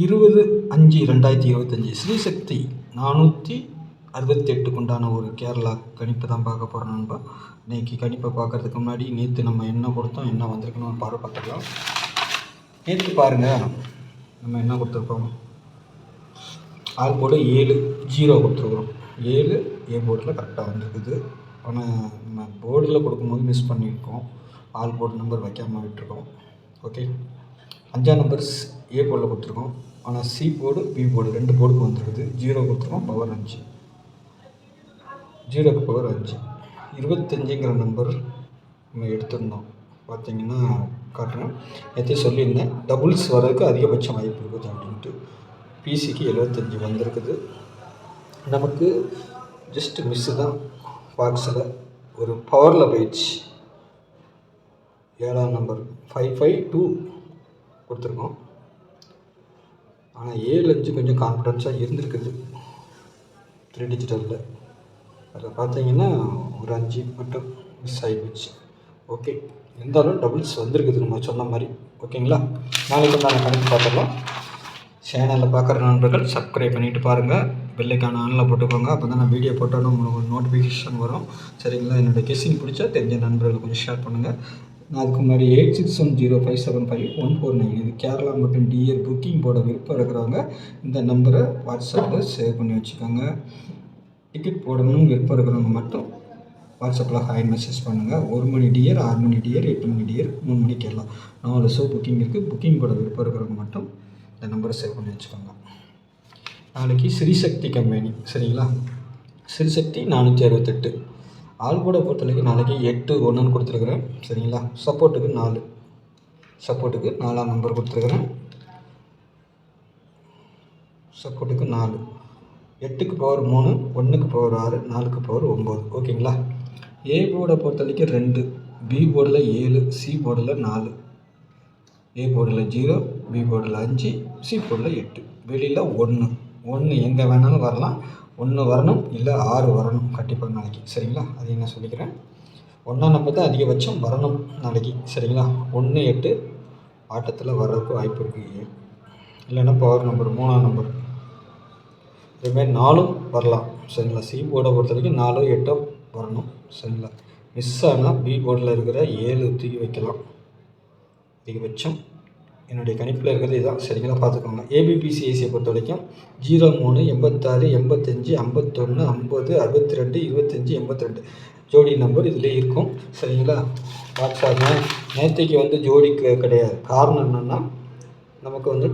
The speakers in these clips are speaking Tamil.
20/5/2025 ஸ்ரீசக்தி 468 உண்டான ஒரு கேரளா கணிப்பு தான் பார்க்க போகிறோம் நண்பா. இன்றைக்கி கணிப்பை பார்க்குறதுக்கு முன்னாடி நேற்று நம்ம என்ன கொடுத்தோம், என்ன வந்திருக்கணும் பார்வை பார்த்துக்கலாம். நேற்று பாருங்கள், நம்ம என்ன கொடுத்துருக்கோம், ஆல் போர்டு 7 கொடுத்துருக்குறோம். 7 ஏ போர்டில் கரெக்டாக வந்துருக்குது. ஆனால் நம்ம போர்டில் கொடுக்கும்போது மிஸ் பண்ணியிருக்கோம், ஆல் போர்டு நம்பர் வைக்காமல் விட்டுருக்கோம். ஓகே, 5ஆம் நம்பர் ஏ போர்டில் கொடுத்துருக்கோம். ஆனால் சி போர்டு பி போர்டு 2 போர்டுக்கு வந்துருக்குது. 0 கொடுத்துருக்கோம், பவர் 5, 0க்கு பவர் 5. 25ங்கிற நம்பர் நம்ம எடுத்திருந்தோம். பார்த்திங்கன்னா காட்டுறேன், நேற்றே சொல்லியிருந்தேன் டபுள்ஸ் வர்றதுக்கு அதிகபட்சம் வாய்ப்பு இருக்குது அப்படின்ட்டு. பிசிக்கு 75 வந்திருக்குது. நமக்கு ஜஸ்ட் மிஸ்ஸு தான். பாக்ஸில் ஒரு பவரில் போயிடுச்சு. 7ஆம் நம்பர் 552 கொடுத்துருக்கோம். ஆனால் 7-5 கொஞ்சம் கான்ஃபிடென்ஸாக இருந்திருக்குது 3 டிஜிட்டலில். அதில் பார்த்தீங்கன்னா ஒரு 5 மட்டும் மிஸ் ஆகிடுச்சு. ஓகே, இருந்தாலும் டபுள்ஸ் வந்திருக்குது நம்ம சொன்ன மாதிரி. ஓகேங்களா, நாளைக்கு நான் கணக்கு பார்த்துடலாம். சேனலில் பார்க்குற நண்பர்கள் சப்ஸ்கிரைப் பண்ணிவிட்டு பாருங்கள், பெல்லைக்கான ஆனில் போட்டுக்கோங்க. அப்போ தான் நான் வீடியோ போட்டாலும் உங்களுக்கு ஒரு நோட்டிஃபிகேஷன் வரும். சரிங்களா, என்னோடய கெஸ்ஸிங் பிடிச்சா தெரிஞ்ச நண்பர்கள் கொஞ்சம் ஷேர் பண்ணுங்கள். நான் அதுக்கு முன்னாடி 8610575149 இது கேரளா மற்றும் டிஆர் புக்கிங் போட விருப்பம் இருக்கிறவங்க இந்த நம்பரை வாட்ஸ்அப்பில் சேவ் பண்ணி வச்சுக்கோங்க. டிக்கெட் போடணும்னு விருப்பம் இருக்கிறவங்க மட்டும் வாட்ஸ்அப்பில் ஹாய் மெசேஜ் பண்ணுங்கள். 1 மணி டிஆர், 6 மணி டிஆர், 8 மணி டிஆர், 3 மணி கேரளா 4 ஷோ புக்கிங் இருக்குது. புக்கிங் போட விருப்பம் இருக்கிறவங்க மட்டும் இந்த நம்பரை சேவ் பண்ணி வச்சுக்கோங்க. நாளைக்கு ஸ்ரீசக்தி கம்பெனி, சரிங்களா, ஸ்ரீசக்தி 468 ஆல் போர்டை பொறுத்தவரைக்கும் நாளைக்கு 8-1 கொடுத்துருக்குறேன். சரிங்களா, சப்போர்ட்டுக்கு 4, சப்போர்ட்டுக்கு 4ஆம் நம்பர் கொடுத்துருக்குறேன். சப்போர்ட்டுக்கு 4, 8க்கு பவர் 3, 1க்கு பவர் 6, 4க்கு பவர் 9. ஓகேங்களா, ஏ போர்டை பொறுத்தவரைக்கும் 2, பி போர்டில் 7, சி போர்டில் 4, ஏ போர்டில் 0, பி போர்டில் 5, சி போர்டில் 8. வெளியில் 1 எங்கே வேணாலும் வரலாம். 1 வரணும், இல்லை 6 வரணும் கண்டிப்பாக நாளைக்கு. சரிங்களா, அதையும் நான் சொல்லிக்கிறேன். 1ஆம் நம்பர் தான் அதிகபட்சம் வரணும் நாளைக்கு. சரிங்களா, 1, 8 ஆட்டத்தில் வர்றதுக்கு வாய்ப்பு இருக்குது. இல்லைன்னா பவர் நம்பர் 3ஆம் நம்பர் இதுமாரி 4 வரலாம். சரிங்களா, சி போர்டை பொறுத்த வரைக்கும் 4, 8 வரணும். சரிங்களா, மிஸ் ஆனால் பி போர்டில் இருக்கிற 7 தூக்கி வைக்கலாம் அதிகபட்சம். என்னுடைய கணிப்பில் இருக்கிறது இதுதான். சரிங்களா, பார்த்துக்கோங்க. ஏபிபிசிஐசியை பொறுத்த வரைக்கும் 03, 86, 85, 51, 50, 62, 25, 82 ஜோடி நம்பர் இதில் இருக்கும். சரிங்களா, வாட்ஸ்அப் நேற்றைக்கு வந்து ஜோடி கிடையாது. காரணம் என்னென்னா நமக்கு வந்து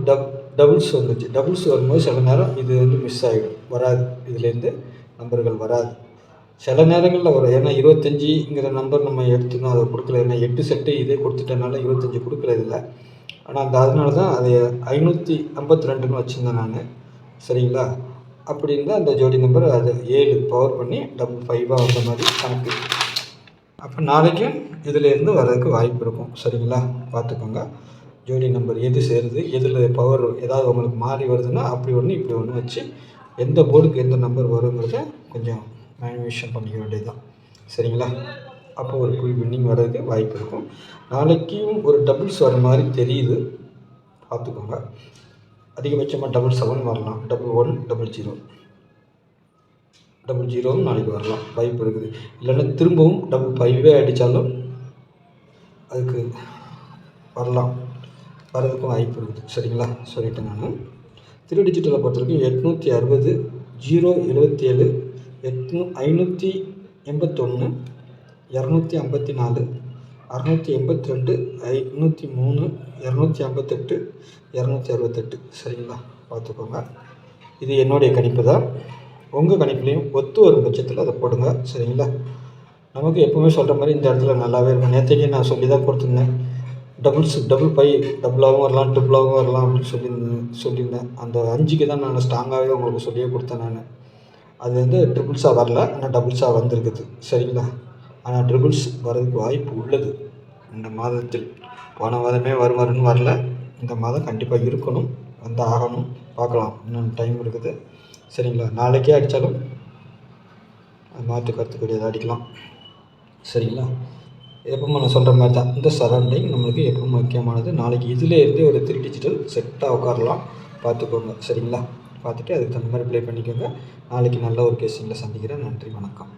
டபுள்ஸ் வந்துச்சு. டபுள்ஸ் வரும்போது சில நேரம் இது வந்து மிஸ் ஆகிடும், வராது, இதுலேருந்து நம்பர்கள் வராது. சில நேரங்களில் வரும். ஏன்னா 25ங்கிற நம்பர் நம்ம எடுத்துக்கணும், அதை கொடுக்கல. ஏன்னா 8 செட்டு இதே கொடுத்துட்டனால 25 கொடுக்கல இதில். ஆனால் அதனால தான் அது 552ன்னு வச்சுருந்தேன் நான். சரிங்களா, அப்படி இருந்தால் அந்த ஜோடி நம்பர் அது 7 பவர் பண்ணி 5 வந்த மாதிரி கணக்கு. அப்போ நாளைக்கும் இதிலேருந்து வர்றதுக்கு வாய்ப்பு இருக்கும். சரிங்களா, பார்த்துக்கோங்க. ஜோடி நம்பர் எது சேருது, எதில் பவர் ஏதாவது உங்களுக்கு மாறி வருதுன்னா அப்படி ஒன்று இப்படி ஒன்று வச்சு எந்த போர்டுக்கு எந்த நம்பர் வருங்கிறத கொஞ்சம் மேனிஃபேஷன் பண்ணிக்க வேண்டியது தான். சரிங்களா, அப்போ ஒரு ஃபுல் வின்னிங் வர்றதுக்கு வாய்ப்பு இருக்கும். நாளைக்கும் ஒரு டபுள்ஸ் வர மாதிரி தெரியுது, பார்த்துக்கோங்க. அதிகபட்சமாக 7 வரலாம், 11, 00 00 நாளைக்கு வரலாம், வாய்ப்பு இருக்குது. இல்லைன்னா திரும்பவும் 5 அடித்தாலும் அதுக்கு வர்றதுக்கும் வாய்ப்பு இருக்குது. சரிங்களா, சொல்லிட்டேன் நான். 3 டிஜிட்டலை பொறுத்தவரைக்கும் 860, 077, 581, 254, 682, 503, 258, 268. சரிங்களா, பார்த்துக்கோங்க. இது என்னுடைய கணிப்பு தான். உங்கள் கணிப்புலேயும் ஒத்து வரும் பட்சத்தில் அதை போடுங்க. சரிங்களா, நமக்கு எப்போவுமே சொல்கிற மாதிரி இந்த இடத்துல நல்லாவே இருக்கும். நேற்றைக்கே நான் சொல்லி தான் கொடுத்துருந்தேன். டபுள் பை டபுளாகவும் வரலாம், ட்ரிபிளாகவும் வரலாம் அப்படின்னு சொல்லியிருந்தேன். அந்த 5க்கு தான் நான் ஸ்ட்ராங்காகவே உங்களுக்கு சொல்லியே கொடுத்தேன் நான். அது வந்து ட்ரிபிள்ஸாக வரல, ஆனால் டபுள்ஸாக வந்திருக்குது. சரிங்களா, ஆனால் ட்ரிபிள்ஸ் வர்றதுக்கு வாய்ப்பு உள்ளது இந்த மாதத்தில். போன மாதமே வருவாருன்னு வரல, இந்த மாதம் கண்டிப்பாக இருக்கணும், வந்து ஆகணும். பார்க்கலாம், இன்னும் டைம் இருக்குது. சரிங்களா, நாளைக்கே அடித்தாலும் மாற்று கருத்து கிடையாது, அடிக்கலாம். சரிங்களா, எப்பவும் நான் சொல்கிற மாதிரி தான். இந்த சரௌண்டிங் நம்மளுக்கு எப்பவும் முக்கியமானது. நாளைக்கு இதில் இருந்து ஒரு 3 டிஜிட்டல் செட்டாக உட்காரலாம். பார்த்துக்கோங்க. சரிங்களா? பார்த்துட்டு அதுக்கு தகுந்த மாதிரி ப்ளே பண்ணிக்கோங்க. நாளைக்கு நல்ல ஒரு கேஸிங்கில் சந்திக்கிறேன். நன்றி, வணக்கம்.